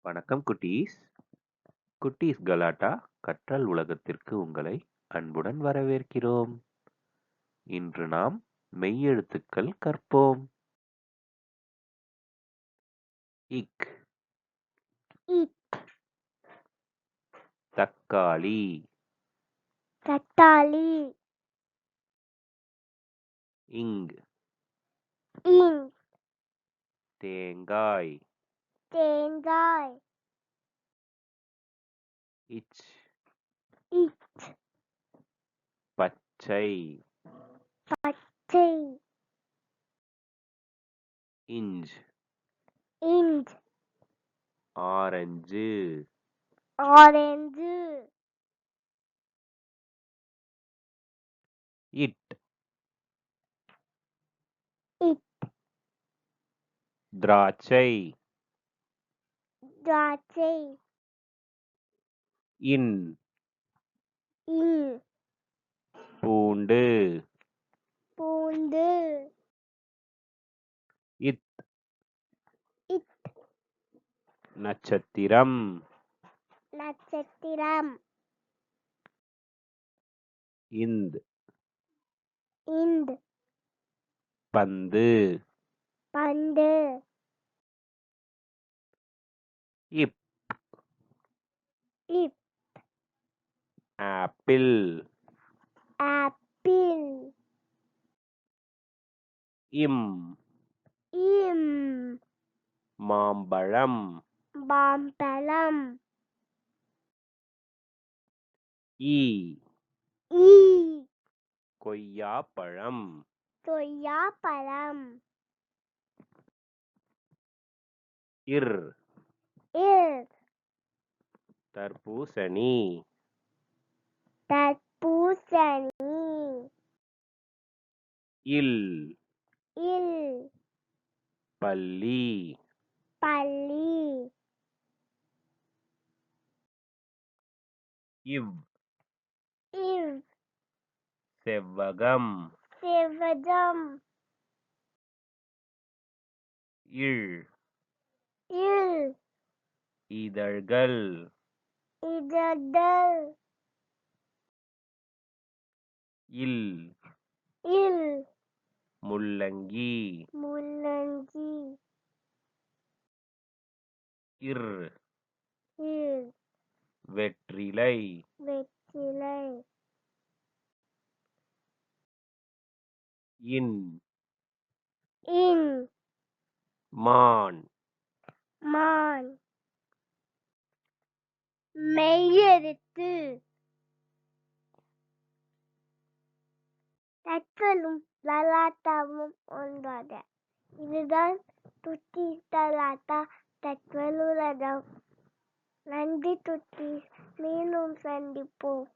வணக்கம் குட்டீஸ். குட்டீஸ் கலாட்டா கற்றல் உலகத்திற்கு உங்களை அன்புடன் வரவேற்கிறோம். இன்று நாம் மெய்யெழுத்துக்கள் கற்போம். இக், இக், தக்காளி, தக்காளி, இங், இங், தேங்காய், தேங்காய், இச், இச், பச்சை, பச்சை, inch, inch, orange, orange, it, it, திராட்சை, திராட்சை, இன், இன், பூண்டு, பூண்டு, இத், இத், நட்சத்திரம், நட்சத்திரம், இந்த், இந்த், பந்து, பந்து, இப், இப், ஆப்பிள், ஆப்பிள், இம், இம், மாம்பழம், மாம்பழம், ஈ, ஈ, கொய்யாப்பழம், கொய்யாப்பழம், இர், இர், தர்பூசணி, தர்பூசணி, இல், இல், பல்லி, பல்லி, இவ், இவ், செவ்வகம், செவ்வகம், இழ், இல், இதழ்கள், இதழ்கள், இல், இல், முள்ளங்கி, முள்ளங்கி, இர், இர், வெற்றிலை, வெற்றிலை, இன், இன், மான், மான், மெய்யெழுத்து, கற்றலும் லலாட்டாவும் ஒன்றாக. இதுதான் குட்டீஸ் கலாட்டா கற்றலுலகம். நன்றி குட்டீஸ், மீண்டும் சந்திப்போம்.